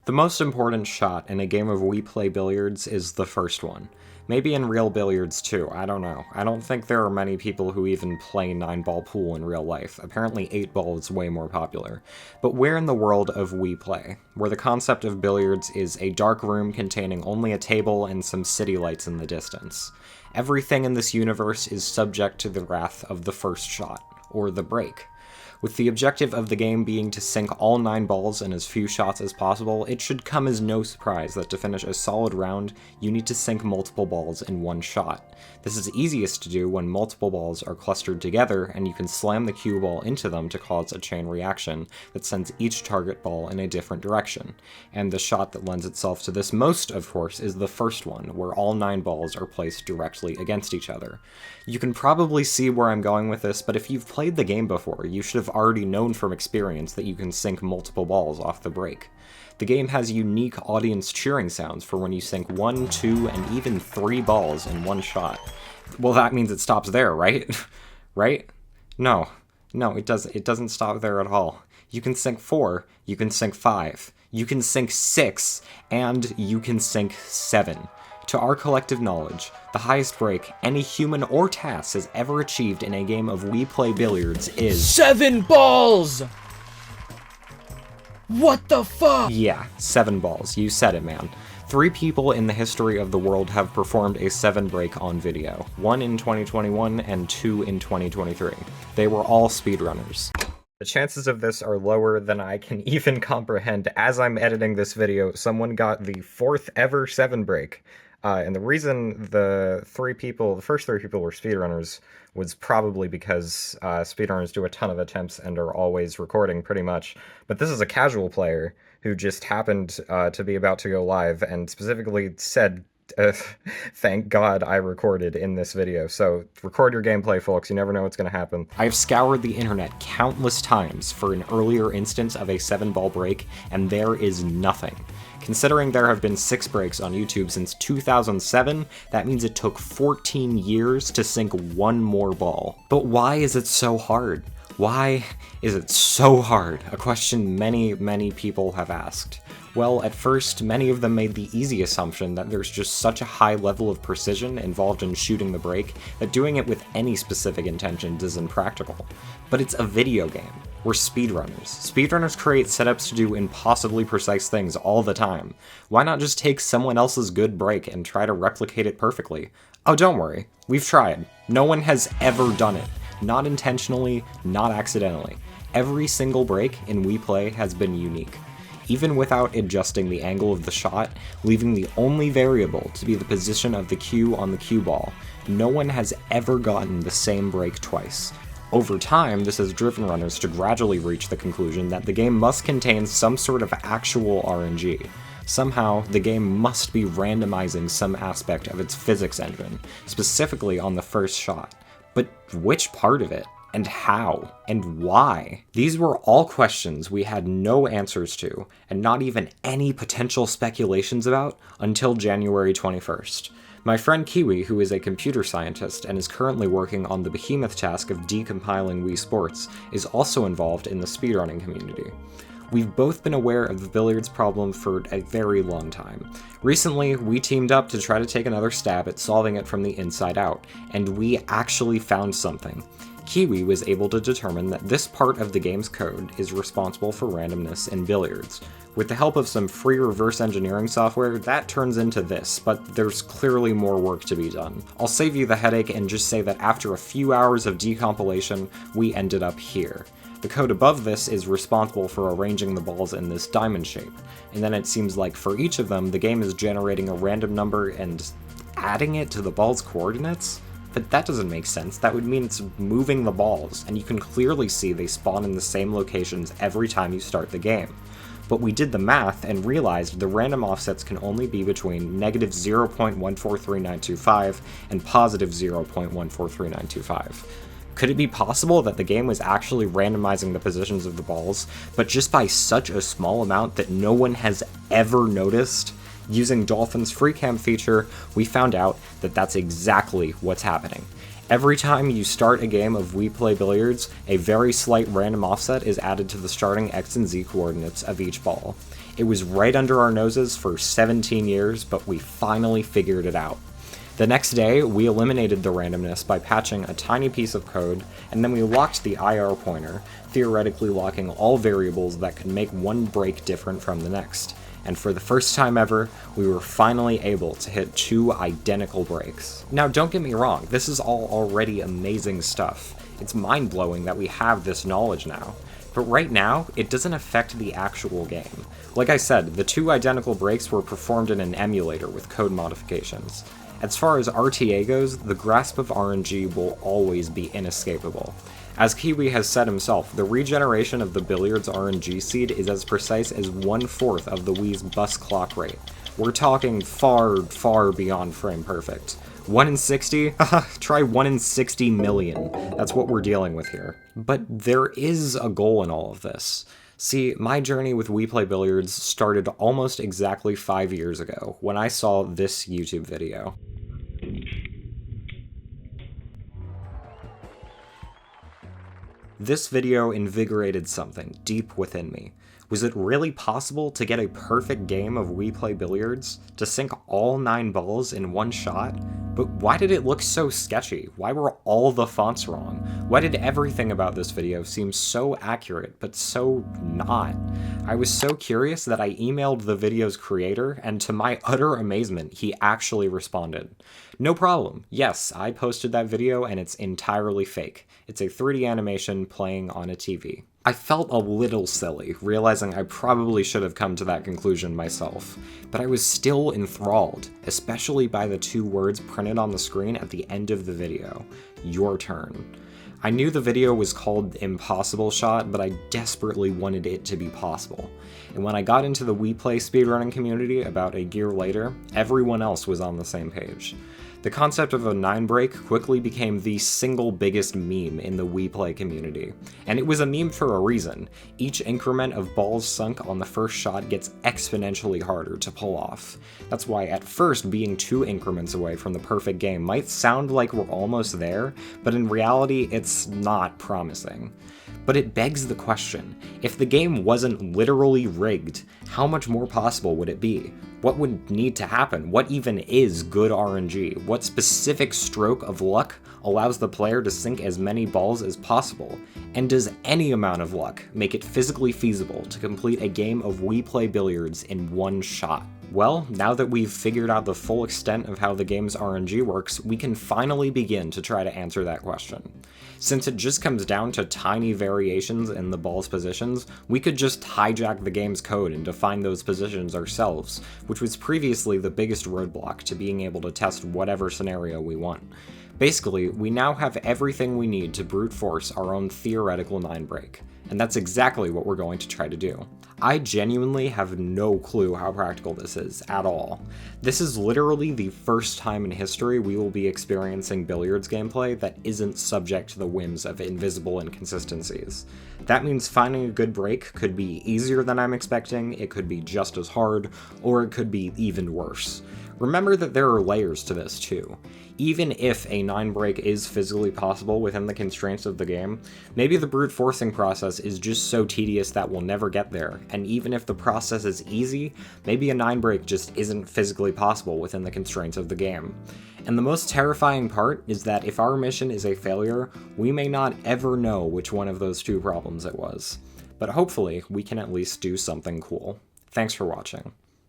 The most important shot in a game of We Play Billiards is the first one. Maybe in real billiards too, I don't know. I don't think there are many people who even play 9-ball pool in real life. Apparently 8-ball is way more popular. But where in the world of We Play, where the concept of billiards is a dark room containing only a table and some city lights in the distance. Everything in this universe is subject to the wrath of the first shot, or the break. With the objective of the game being to sink all 9 balls in as few shots as possible, it should come as no surprise that to finish a solid round, you need to sink multiple balls in one shot. This is easiest to do when multiple balls are clustered together and you can slam the cue ball into them to cause a chain reaction that sends each target ball in a different direction. And the shot that lends itself to this most, of course, is the first one, where all 9 balls are placed directly against each other. You can probably see where I'm going with this, but if you've played the game before, you should have already known from experience that you can sink multiple balls off the break. The game has unique audience cheering sounds for when you sink 1, 2, and even 3 balls in one shot. Well, that means it stops there, right? Right? No, it doesn't stop there at all. You can sink 4, you can sink 5, you can sink 6, and you can sink 7. To our collective knowledge, the highest break any human or task has ever achieved in a game of We Play Billiards is 7 balls! What the fuck? Yeah, 7 balls. You said it, man. 3 people in the history of the world have performed a 7 break on video. 1 in 2021 and 2 in 2023. They were all speedrunners. The chances of this are lower than I can even comprehend. As I'm editing this video, someone got the 4th ever 7 break. And the reason the first 3 people were speedrunners was probably because speedrunners do a ton of attempts and are always recording pretty much. But this is a casual player who just happened to be about to go live and specifically said, thank God I recorded in this video. So record your gameplay, folks. You never know what's going to happen. I have scoured the internet countless times for an earlier instance of a 7-ball break, and there is nothing. Considering there have been 6 breaks on YouTube since 2007, that means it took 14 years to sink 1 more ball. But why is it so hard? Why is it so hard? A question many people have asked. Well, at first, many of them made the easy assumption that there's just such a high level of precision involved in shooting the break that doing it with any specific intentions is impractical. But it's a video game. We're speedrunners. Speedrunners create setups to do impossibly precise things all the time. Why not just take someone else's good break and try to replicate it perfectly? Oh, don't worry. We've tried. No one has ever done it. Not intentionally, not accidentally. Every single break in We Play has been unique. Even without adjusting the angle of the shot, leaving the only variable to be the position of the cue on the cue ball, no one has ever gotten the same break twice. Over time, this has driven runners to gradually reach the conclusion that the game must contain some sort of actual RNG. Somehow, the game must be randomizing some aspect of its physics engine, specifically on the first shot. But which part of it? And how? And why? These were all questions we had no answers to, and not even any potential speculations about, until January 21st. My friend Kiwi, who is a computer scientist and is currently working on the behemoth task of decompiling Wii Sports, is also involved in the speedrunning community. We've both been aware of the billiards problem for a very long time. Recently, we teamed up to try to take another stab at solving it from the inside out, and we actually found something. Kiwi was able to determine that this part of the game's code is responsible for randomness in billiards. With the help of some free reverse engineering software, that turns into this, but there's clearly more work to be done. I'll save you the headache and just say that after a few hours of decompilation, we ended up here. The code above this is responsible for arranging the balls in this diamond shape, and then it seems like for each of them, the game is generating a random number and adding it to the ball's coordinates? But that doesn't make sense. That would mean it's moving the balls, and you can clearly see they spawn in the same locations every time you start the game. But we did the math and realized the random offsets can only be between negative 0.143925 and positive 0.143925. Could it be possible that the game was actually randomizing the positions of the balls, but just by such a small amount that no one has ever noticed? Using Dolphin's FreeCam feature, we found out that that's exactly what's happening. Every time you start a game of We Play Billiards, a very slight random offset is added to the starting X and Z coordinates of each ball. It was right under our noses for 17 years, but we finally figured it out. The next day, we eliminated the randomness by patching a tiny piece of code, and then we locked the IR pointer, theoretically locking all variables that could make one break different from the next. And for the first time ever, we were finally able to hit 2 identical breaks. Now, don't get me wrong, this is all already amazing stuff. It's mind-blowing that we have this knowledge now. But right now, it doesn't affect the actual game. Like I said, the 2 identical breaks were performed in an emulator with code modifications. As far as RTA goes, the grasp of RNG will always be inescapable. As Kiwi has said himself, the regeneration of the billiards RNG seed is as precise as 1/4 of the Wii's bus clock rate. We're talking far, far beyond frame perfect. 1 in 60? Try 1 in 60 million. That's what we're dealing with here. But there is a goal in all of this. See, my journey with We Play Billiards started almost exactly 5 years ago, when I saw this YouTube video. This video invigorated something deep within me. Was it really possible to get a perfect game of We Play Billiards? To sink all 9 balls in one shot? But why did it look so sketchy? Why were all the fonts wrong? Why did everything about this video seem so accurate, but so not? I was so curious that I emailed the video's creator, and to my utter amazement, he actually responded. No problem. Yes, I posted that video and it's entirely fake. It's a 3D animation playing on a TV. I felt a little silly, realizing I probably should have come to that conclusion myself, but I was still enthralled, especially by the 2 words printed on the screen at the end of the video, "Your turn." I knew the video was called Impossible Shot, but I desperately wanted it to be possible. And when I got into the We Play speedrunning community about a year later, everyone else was on the same page. The concept of a 9 break quickly became the single biggest meme in the We Play community. And it was a meme for a reason. Each increment of balls sunk on the first shot gets exponentially harder to pull off. That's why at first being 2 increments away from the perfect game might sound like we're almost there, but in reality it's not promising. But it begs the question, if the game wasn't literally rigged, how much more possible would it be? What would need to happen? What even is good RNG? What specific stroke of luck allows the player to sink as many balls as possible? And does any amount of luck make it physically feasible to complete a game of We Play Billiards in 1 shot? Well, now that we've figured out the full extent of how the game's RNG works, we can finally begin to try to answer that question. Since it just comes down to tiny variations in the ball's positions, we could just hijack the game's code and define those positions ourselves, which was previously the biggest roadblock to being able to test whatever scenario we want. Basically, we now have everything we need to brute force our own theoretical 9 break, and that's exactly what we're going to try to do. I genuinely have no clue how practical this is at all. This is literally the first time in history we will be experiencing billiards gameplay that isn't subject to the whims of invisible inconsistencies. That means finding a good break could be easier than I'm expecting, it could be just as hard, or it could be even worse. Remember that there are layers to this too. Even if a 9 break is physically possible within the constraints of the game, maybe the brute forcing process is just so tedious that we'll never get there, and even if the process is easy, maybe a 9 break just isn't physically possible within the constraints of the game. And the most terrifying part is that if our mission is a failure, we may not ever know which one of those 2 problems it was. But hopefully, we can at least do something cool. Thanks for watching.